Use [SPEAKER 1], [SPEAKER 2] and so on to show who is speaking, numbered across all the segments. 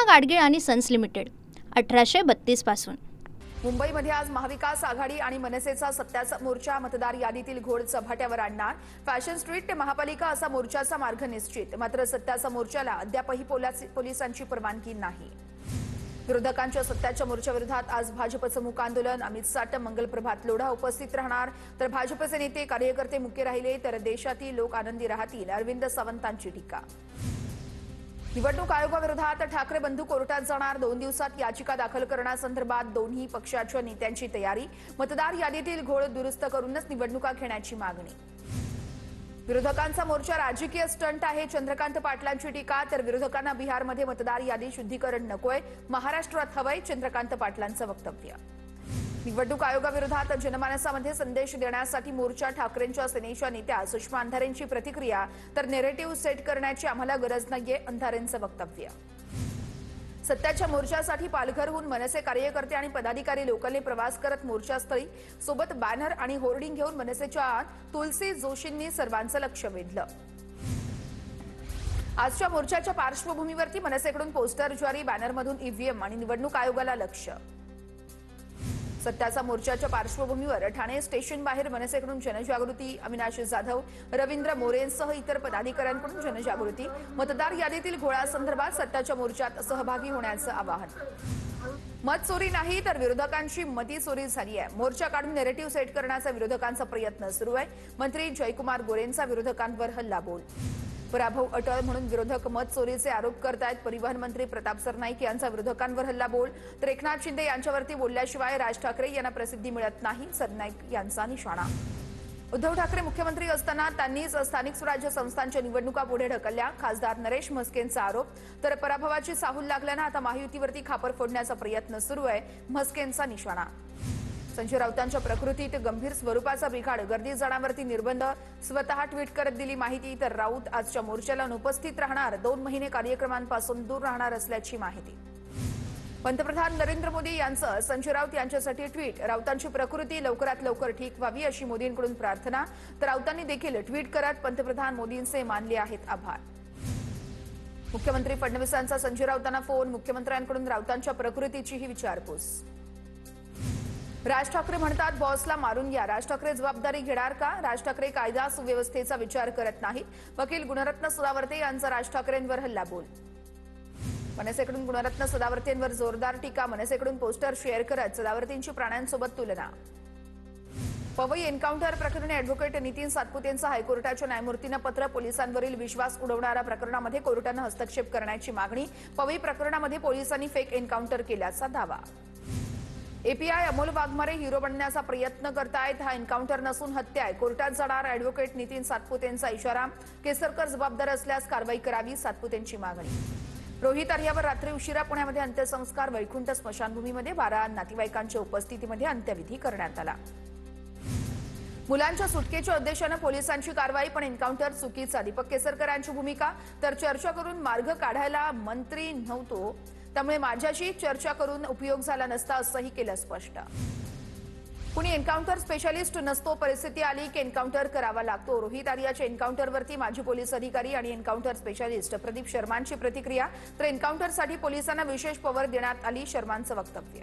[SPEAKER 1] कृष्णा गाडगीळ आणि sons limited 1832 पासून।
[SPEAKER 2] मुंबईमध्ये आज महाविकास आघाडी आणि मनसेचा सत्याचा मोर्चा मतदार यादीतील घोड चव्हाट्यावर आणणार। फॅशन स्ट्रीट ते महापालिका असा मोर्चाचा मार्ग निश्चित। मात्र सत्याचा मोर्चाला अद्यापही पोलिसांची परवानगी नाही। विरोधकांच्या सत्याच्या मोर्चाविरोधात आज भाजपचं मूक आंदोलन। अमित साटम, मंगल प्रभात लोढा उपस्थित राहणार, तर भाजपचे नेते कार्यकर्ते मुके राहिले तर देशातील लोक आनंदी राहतील, अरविंद सावंतांची टीका। निवडणूक आयोगाविरोधात ठाकरे बंधू कोर्टात जाणार। 2 दिवसात याचिका दाखल करण्यासंदर्भात दोन्ही पक्षाच्या नेत्यांची तयारी। मतदार यादीतील घोळ दुरुस्त करूनच निवडणुका घेण्याची मागणी। विरोधकांचा मोर्चा राजकीय स्टंट आहे, चंद्रकांत पाटलांची टीका। तर विरोधकांना बिहारमध्ये मतदार यादी शुद्धीकरण नकोय, महाराष्ट्रात हवंय, चंद्रकांत पाटलांचं वक्तव्य। निवडणूक आयोगाविरोधात जनमानसामध्ये संदेश देण्यासाठी मोर्चा। ठाकरेंच्या सेनेच्या नेत्या सुषमा अंधारेंची प्रतिक्रिया, तर नेरेटिव्ह सेट करण्याची आम्हाला गरज नाहीये, अंधारेंचं वक्तव्य। सत्याच्या मोर्चासाठी पालघरहून मनसे कार्यकर्ते आणि पदाधिकारी लोकलने प्रवास करत मोर्चास्थळी, सोबत बॅनर आणि होर्डिंग घेऊन मनसेच्या तुलसी जोशींनी सर्वांचं लक्ष वेधलं। आजच्या मोर्चाच्या पार्श्वभूमीवरती मनसेकडून पोस्टर जारी, बॅनरमधून ईव्हीएम आणि निवडणूक आयोगाला लक्ष। सत्याचा मोर्चाच्या पार्श्वभूमीवर ठाणे स्टेशन बाहेर मनसेकडून जनजागृती, अविनाश जाधव, रवींद्र मोरेंसह इतर पदाधिकाऱ्यांकडून जनजागृती। मतदार यादीतील घोळासंदर्भात सत्याच्या मोर्चात सहभागी होण्याचं आवाहन। मत चोरी नाही तर विरोधकांची मती चोरी झाली आहे, मोर्चा काढून नेरेटिव्ह सेट करण्याचा विरोधकांचा प्रयत्न सुरू आहे। मंत्री जयकुमार गोरेंचा विरोधकांवर हल्लाबोल। पराभव अटळ म्हणून विरोधक मत चोरीचे आरोप करतायत। परिवहन मंत्री प्रताप सरनाईक यांचा विरोधकांवर हल्लाबोल, तर एकनाथ शिंदे यांच्यावरती बोलल्याशिवाय राज ठाकरे यांना प्रसिद्धी मिळत नाही, सरनाईक यांचा निशाणा। उद्धव ठाकरे मुख्यमंत्री असताना त्यांनीच स्थानिक स्वराज्य संस्थांच्या निवडणुका पुढे ढकलल्या, खासदार नरेश म्हस्केंचा आरोप। तर पराभवाची चाहूल लागल्यानं आता महायुतीवरती खापर फोडण्याचा प्रयत्न सुरू आहे, म्हस्केंचा निशाणा। संजय राऊतांच्या प्रकृतीत गंभीर स्वरूपाचा बिघाड, गर्दी जाण्यावरती निर्बंध, स्वतः ट्विट करत दिली माहिती। तर राऊत आजच्या मोर्चाला अनुपस्थित राहणार, 2 महिने कार्यक्रमांपासून दूर राहणार असल्याची माहिती। पंतप्रधान नरेंद्र मोदी यांचं संजय राऊत यांच्यासाठी ट्विट, राऊतांची प्रकृती लवकरात लवकर ठीक व्हावी अशी मोदींकडून प्रार्थना। तर राऊतांनी देखील ट्विट करत पंतप्रधान मोदींचे मानले आहेत आभार। मुख्यमंत्री फडणवीसांचा संजय राऊतांना फोन, मुख्यमंत्र्यांकडून राऊतांच्या प्रकृतीचीही विचारपूस। राज ठाकरे म्हणतात बॉसला मारून घ्या, राज ठाकरे जबाबदारी घेणार का? राज ठाकरे कायदा सुव्यवस्थेचा विचार करत नाहीत, वकील गुणरत्न सदावर्ते यांचा राज ठाकरेंवर हल्लाबोल। मनसेकडून गुणरत्न सदावर्तेंवर जोरदार टीका, मनसेकडून पोस्टर शेअर करत सदावर्तेंची प्राण्यांसोबत तुलना। पवई एन्काउंटर प्रकरणी ॲडव्होकेट नितीन सातपुतेंचं हायकोर्टाच्या न्यायमूर्तींना पत्र, पोलिसांवरील विश्वास उडवणाऱ्या प्रकरणामध्ये कोर्टानं हस्तक्षेप करण्याची मागणी। पवई प्रकरणामध्ये पोलिसांनी फेक एन्काउंटर केल्याचा दावा। एपीआय अमोल वाघमारे हिरो बनण्याचा प्रयत्न करतायत, हा एन्काउंटर नसून हत्या आहे, कोर्टात जाणार ॲडव्होकेट नितीन सातपुतेंचा इशारा। केसरकर जबाबदार असल्यास कारवाई करावी, सातपुतेंची मागणी। रोहित आर्यावर रात्री उशिरा पुण्यामध्ये अंत्यसंस्कार, वैकुंठ स्मशानभूमीमध्ये 12 नातेवाईकांच्या उपस्थितीमध्ये अंत्यविधी करण्यात आला। मुलांच्या सुटकेच्या उद्देशानं पोलिसांची कारवाई, पण एन्काउंटर चुकीचा, दीपक केसरकरांची भूमिका। तर चर्चा करून मार्ग काढायला मंत्री नव्हतो, त्यामुळे माझ्याशी चर्चा करून उपयोग झाला नसता असंही केलं स्पष्ट। कुणी एन्काउंटर स्पेशालिस्ट नसतो, परिस्थिती आली की एन्काउंटर करावा लागतो। रोहित आर्याच्या एन्काउंटरवरती माजी पोलीस अधिकारी आणि एन्काउंटर स्पेशालिस्ट प्रदीप शर्मांची प्रतिक्रिया। तर एन्काउंटरसाठी पोलिसांना विशेष पॉवर देण्यात आली, शर्मांचं वक्तव्य।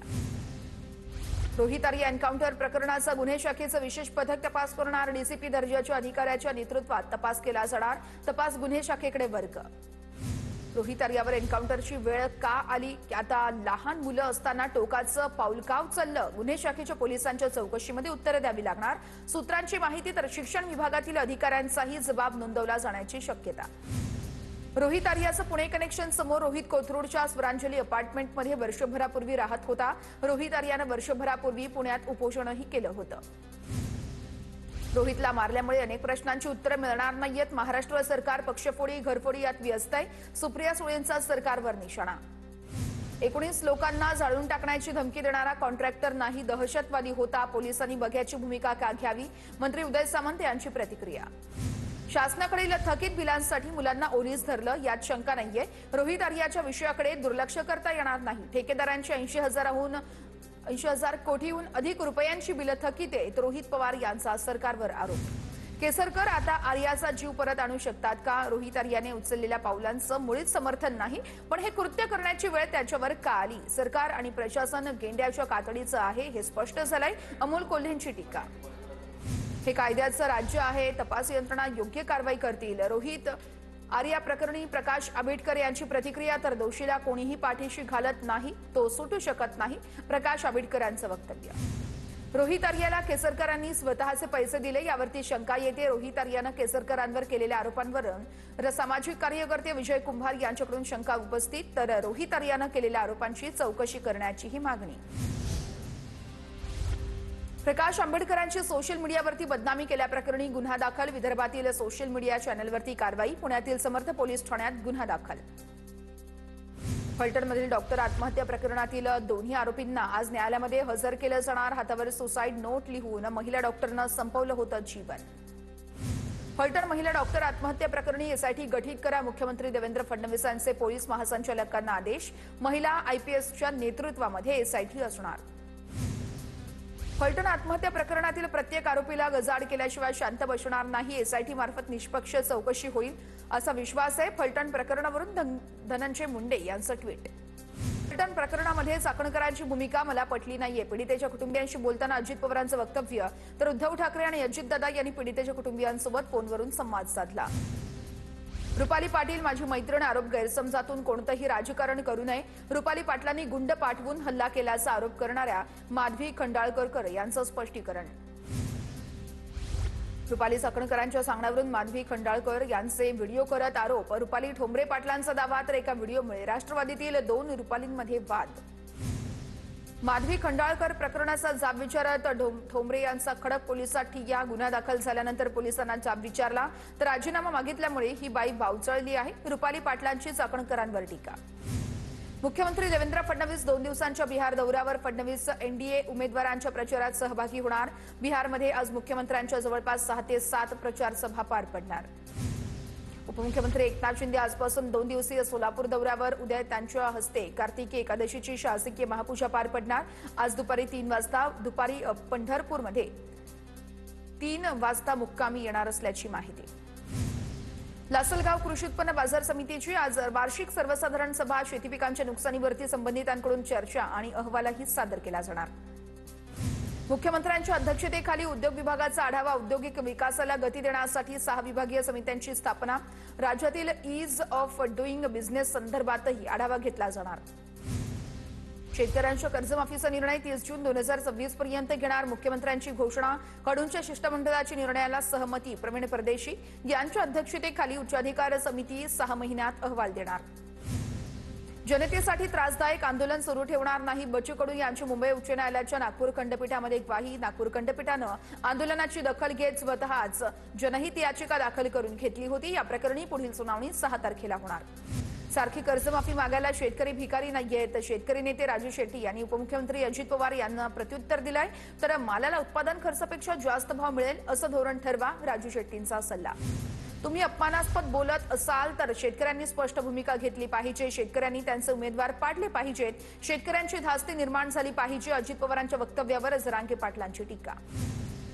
[SPEAKER 2] रोहित आर्या एन्काउंटर प्रकरणाचा गुन्हे शाखेचं विशेष पथक तपास करणार, डीसीपी दर्जाच्या अधिकाऱ्याच्या नेतृत्वात तपास केला जाणार, तपास गुन्हे शाखेकडे वर्ग। रोहित आर्यावर एन्काउंटरची वेळ का आली? आता लहान मुलं असताना टोकाचं पाऊल का उचललं? गुन्हे शाखेच्या पोलिसांच्या चौकशीमध्ये उत्तरं द्यावी लागणार, सूत्रांची माहिती। तर शिक्षण विभागातील अधिकाऱ्यांचाही जबाब नोंदवला जाण्याची शक्यता। रोहित आर्याचं पुणे कनेक्शन समोर, रोहित कोथरूडच्या स्वरांजली अपार्टमेंटमध्ये वर्षभरापूर्वी राहत होता। रोहित आर्यानं वर्षभरापूर्वी पुण्यात उपोषणही केलं होतं। रोहितला मारल्यामुळे अनेक प्रश्नांची उत्तरं मिळणार नाहीयेत, महाराष्ट्र सरकार पक्षफोडी घरफोडी यात व्यस्त आहे, सुप्रिया सुळेंचा सरकारवर निशाणा। 19 लोकांना जाळून टाकण्याची धमकी देणारा कॉन्ट्रॅक्टर नाही, दहशतवादी होता, पोलिसांनी बघ्याची भूमिका का घ्यावी, मंत्री उदय सामंत यांची प्रतिक्रिया। शासनाकडील थकीत बिलांसाठी मुलांना ओलीस धरलं, यात शंका नाहीये, रोहित आर्याच्या विषयाकडे दुर्लक्ष करता येणार नाही। ठेकेदारांची 80,000 कोटीहून अधिक रुपयांची बिलं थकीत आहेत, रोहित पवार यांचा सरकारवर आरोप। केसरकर आता आर्याचा जीव परत आणू शकतात का? रोहित आर्याने उचललेल्या पावलांचं मुळीच समर्थन नाही, पण हे कृत्य करण्याची वेळ त्याच्यावर का आली? सरकार आणि प्रशासन गेंड्याच्या कातडीचं आहे हे स्पष्ट झालंय. अमोल कोल्हेंची टीका. हे कायद्याचं राज्य आहे, तपास यंत्रणा योग्य कारवाई करतील. रोहित आर्या प्रकरणी प्रकाश आंबेडकर यांची प्रतिक्रिया. तर दोषीला कोणीही पाठीशी घालत नाही, तो सुटू शकत नाही. प्रकाश आंबेडकरांचं वक्तव्य. रोहित आर्याला केसरकरांनी स्वतःचे पैसे दिले यावरती शंका येते. रोहित आर्यानं केसरकरांवर केलेल्या आरोपांवरून सामाजिक कार्यकर्ते विजय कुंभार यांच्याकडून शंका उपस्थित. तर रोहित आर्यानं केलेल्या आरोपांची चौकशी करण्याचीही मागणी. प्रकाश आंबेडकरांची सोशल मीडियावरती बदनामी केल्याप्रकरणी गुन्हा दाखल. विदर्भातील सोशल मीडिया चॅनलवरती कारवाई. पुण्यातील समर्थ पोलीस ठाण्यात गुन्हा दाखल. फलटणमधील डॉक्टर आत्महत्या प्रकरणातील दोन्ही आरोपींना आज न्यायालयामध्ये हजर केलं जाणार. हातावर सुसाईड नोट लिहून महिला डॉक्टरनं संपवलं होतं जीवन. फलटण महिला डॉक्टर आत्महत्या प्रकरणी एसआयटी गठीत करा. मुख्यमंत्री देवेंद्र फडणवीसांचे पोलीस महासंचालकांना आदेश. महिला आयपीएसच्या नेतृत्वामध्ये एसआयटी असणार. फलटण आत्महत्या प्रकरणातील प्रत्येक आरोपीला गजाआड केल्याशिवाय शांत बसणार नाही. एसआयटी मार्फत निष्पक्ष चौकशी होईल असा विश्वास आहे. फलटण प्रकरणावरून धनंजय मुंडे यांचं ट्विट. फलटण प्रकरणामध्ये चाकणकरांची भूमिका मला पटली नाहीये. पीडितेच्या कुटुंबियांशी बोलताना अजित पवारांचं वक्तव्य. तर उद्धव ठाकरे आणि अजितदादा यांनी पीडितेच्या कुटुंबियांसोबत फोनवरून संवाद साधला. रुपाली पाटील माझी मैत्रीण. आरोप गैरसमजातून कोणतंही राजकारण करू नये. रुपाली पाटलांनी गुंड पाठवून हल्ला केल्याचा आरोप करणाऱ्या माधवी खंडाळकर यांचं स्पष्टीकरण. रुपाली चाकणकरांच्या सांगण्यावरून माधवी खंडाळकर यांचे व्हिडिओ करत आरोप. रुपाली ठोंबरे पाटलांचा दावा. तर एका व्हिडिओमुळे राष्ट्रवादीतील दोन रुपालींमध्ये वाद. माधवी खंडाळकर प्रकरणाचा जाब विचारत ठोंबरे यांचा खडक पोलिसात ठिय्या. गुन्हा दाखल झाल्यानंतर पोलिसांना जाब विचारला तर राजीनामा मागितल्यामुळे ही बाई बावचळली आहे. रुपाली पाटलांची चाकणकरांवर टीका. मुख्यमंत्री देवेंद्र फडणवीस 2 दिवसांच्या बिहार दौऱ्यावर. फडणवीस एनडीए उमेदवारांच्या प्रचारात सहभागी होणार. बिहारमध्ये आज मुख्यमंत्र्यांच्या जवळपास 6 ते 7 प्रचार सभा पार पडणार. उपमुख्यमंत्री एकनाथ शिंदे आजपासून 2 दिवसीय सोलापूर दौऱ्यावर. उद्या त्यांच्या हस्ते कार्तिकी एकादशीची शासकीय महापूजा पार पडणार. आज दुपारी 3 वाजता दुपारी पंढरपूरमध्ये 3 वाजता मुक्कामी येणार असल्याची माहिती. लासलगाव कृषी उत्पन्न बाजार समितीची आज वार्षिक सर्वसाधारण सभा. शेती पिकांच्या नुकसानीवरती संबंधितांकडून चर्चा आणि अहवालही सादर केला जाणार. मुख्यमंत्र्यांच्या अध्यक्षतेखाली उद्योग विभागाचा आढावा. औद्योगिक विकासाला गती देण्यासाठी 6 विभागीय समित्यांची स्थापना. राज्यातील ईज ऑफ डुईंग बिझनेस संदर्भातही आढावा घेतला जाणार. शेतकऱ्यांच्या कर्जमाफीचा निर्णय 30 जून 2026 पर्यंत घेणार. मुख्यमंत्र्यांची घोषणा. कडूंच्या शिष्टमंडळाची निर्णयाला सहमती. प्रवीण परदेशी यांच्या अध्यक्षतेखाली उच्चाधिकार समिती 6 महिन्यात अहवाल देणार. जनतेसाठी त्रासदायक आंदोलन सुरू ठेवणार नाही. बच्चू कडू यांची मुंबई उच्च न्यायालयाच्या नागपूर खंडपीठामध्ये ग्वाही. नागपूर खंडपीठानं आंदोलनाची दखल घेत स्वतःच जनहित याचिका दाखल करून घेतली होती. या प्रकरणी पुढील सुनावणी 6 तारखेला होणार. सारखी कर्जमाफी मागायला शेतकरी भिकारी नाहीयेत. शेतकरी नेते राजू शेट्टी यांनी उपमुख्यमंत्री अजित पवार यांना प्रत्युत्तर दिलंय. तर मालाला उत्पादन खर्चापेक्षा जास्त भाव मिळेल असं धोरण ठरवा. राजू शेट्टींचा सल्ला. तुम्ही अपमानास्पद बोलत असाल तर शेतकऱ्यांनी स्पष्ट भूमिका घेतली पाहिजे. शेतकऱ्यांनी त्यांचे उमेदवार पाडले पाहिजेत. शेतकऱ्यांची धास्ती निर्माण झाली पाहिजे. अजित पवारांच्या वक्तव्यावर जरांगे पाटलांची टीका.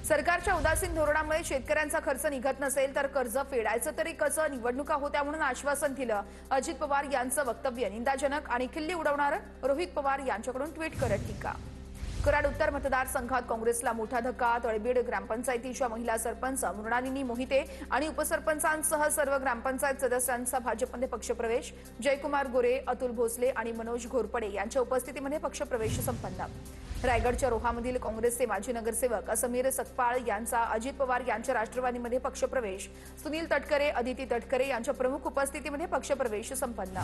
[SPEAKER 2] सरकारच्या उदासीन धोरणामुळे शेतकऱ्यांचा खर्च निघत नसेल तर कर्ज फेडायचं तरी कसं? निवडणुका होत्या म्हणून आश्वासन दिलं. अजित पवार यांचं वक्तव्य निंदाजनक आणि खिल्ली उडवणारं. रोहित पवार यांच्याकडून ट्विट करत टीका. कराड उत्तर मतदारसंघात काँग्रेसला मोठा धक्का. तळबीड ग्रामपंचायतीच्या महिला सरपंच मृणालिनी मोहिते आणि उपसरपंचांसह सर्व ग्रामपंचायत सदस्यांचा भाजपमध्ये पक्षप्रवेश. जयकुमार गोरे, अतुल भोसले आणि मनोज घोरपडे यांच्या उपस्थितीमध्ये पक्षप्रवेश संपन्न. रायगडच्या रोहामधील काँग्रेसचे माजी नगरसेवक समीर सकपाळ यांचा अजित पवार यांच्या राष्ट्रवादीमध्ये पक्षप्रवेश. सुनील तटकरे, अदिती तटकरे यांच्या प्रमुख उपस्थितीमध्ये पक्षप्रवेश संपन्न.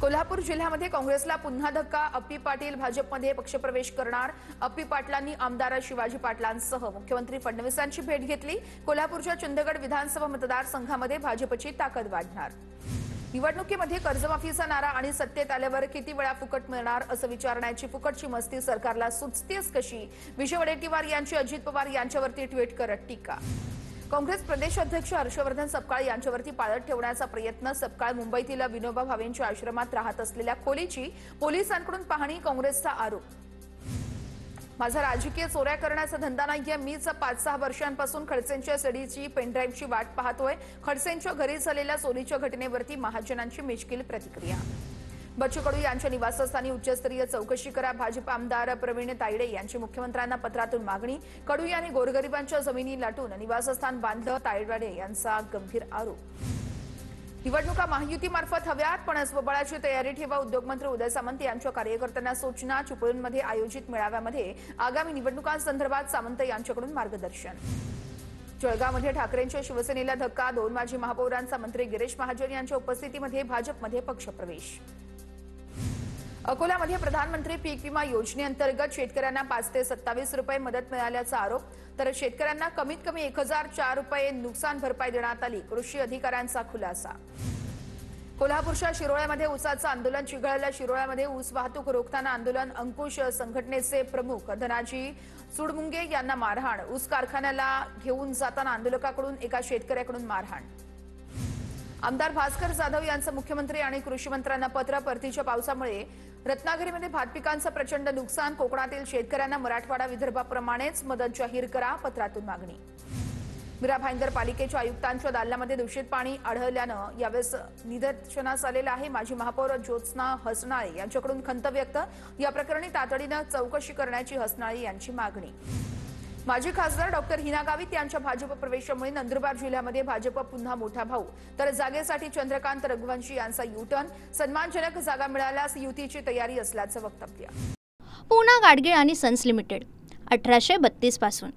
[SPEAKER 2] कोल्हापूर जिल्ह्यामध्ये काँग्रेसला पुन्हा धक्का. अप्पी पाटील भाजपमध्ये पक्षप्रवेश करणार. अप्पी पाटलांनी आमदार शिवाजी पाटलांसह मुख्यमंत्री फडणवीसांची भेट घेतली. कोल्हापूरच्या चंदगड विधानसभा मतदारसंघामध्ये भाजपची ताकद वाढणार. निवडणुकीमध्ये कर्जमाफीचा नारा आणि सत्तेत आल्यावर किती वेळा फुकट मिळणार असं विचारण्याची फुकटची मस्ती सरकारला सुचतेच कशी? विजय वडेट्टीवार यांची अजित पवार यांच्यावरती ट्विट करत टीका. काँग्रेस प्रदेश अध्यक्ष हर्षवर्धन सपकाळ यांच्यावरती पाळत ठेवण्याचा प्रयत्न. सपकाळ मुंबईतील विनोबा भावेंच्या आश्रमात राहत असलेल्या खोलीची पोलिसांकडून पाहणी. काँग्रेसचा आरोप. माझा राजकीय चोऱ्या करण्याचा धंदा नाहीये. मीच 5-6 वर्षांपासून खडसेंच्या सीडीची पेनड्राईव्हची वाट पाहतोय. खडसेंच्या घरी झालेल्या चोरीच्या घटनेवरती महाजनांची मिश्किल प्रतिक्रिया. बच्चू कडू यांच्या निवासस्थानी उच्चस्तरीय चौकशी करा. भाजप आमदार प्रवीण तायडे यांची मुख्यमंत्र्यांना पत्रातून मागणी. कडू यांनी गोरगरिबांच्या जमिनी लाटून निवासस्थान बांधलं, तायडे यांचा गंभीर आरोप. निवडणुका महायुतीमार्फत हव्यात, पण स्वबळाची तयारी ठेवा. उद्योगमंत्री उदय सामंत यांच्या कार्यकर्त्यांना सूचना. चिपळूणमध्ये आयोजित मेळाव्यामध्ये आगामी निवडणुकांसंदर्भात सामंत यांच्याकडून मार्गदर्शन. जळगावमध्ये ठाकरेंच्या शिवसेनेला धक्का. 2 माजी महापौरांचा मंत्री गिरीश महाजन यांच्या उपस्थितीमध्ये भाजपमध्ये पक्षप्रवेश. अकोल्यामध्ये प्रधानमंत्री पीक विमा योजनेअंतर्गत शेतकऱ्यांना 5 ते 27 रुपये मदत मिळाल्याचा आरोप, तर शेतकऱ्यांना कमीत कमी 1004 रुपये नुकसान भरपाई देण्यात आली. कृषी अधिकाऱ्यांचा खुलासा. कोल्हापूरच्या शिरोळ्यामध्ये ऊसाचं आंदोलन चिघळलं. शिरोळ्यामध्ये ऊस वाहतूक रोखताना आंदोलन. अंकुश संघटनेचे प्रमुख धनाजी सुडमुंगे यांना मारहाण. ऊस कारखान्याला घेऊन जाताना आंदोलकाकडून एका शेतकऱ्याकडून मारहाण. आमदार भास्कर जाधव यांचं मुख्यमंत्री आणि कृषी मंत्र्यांना पत्र. परतीच्या पावसामुळे रत्नागिरीमध्ये भात पिकांचं प्रचंड नुकसान. कोकणातील शेतकऱ्यांना मराठवाडा विदर्भाप्रमाणेच मदत जाहीर करा. पत्रातून मागणी. मीरा भाईंदर पालिकेच्या आयुक्तांच्या दालनामध्ये दूषित पाणी आढळल्यानं यावेळेस निदर्शनास आलेलं आहे. माजी महापौर ज्योत्स्ना हसनाळे यांच्याकडून खंत व्यक्त. या प्रकरणी तातडीनं चौकशी करण्याची हसनाळे यांची मागणी. माजी खासदार डॉक्टर हिना गावित यांच्या भाजप प्रवेशामुळे नंदुरबार जिल्ह्यामध्ये भाजप पुन्हा मोठा भाऊ, तर जागेसाठी चंद्रकांत रघुवंशी यांचा युटर्न. सन्मानजनक जागा मिळाल्यास युतीची तयारी असल्याचं वक्तव्य.
[SPEAKER 1] पूना गाडगीळ आणि सन्स लिमिटेड 1832 पासून.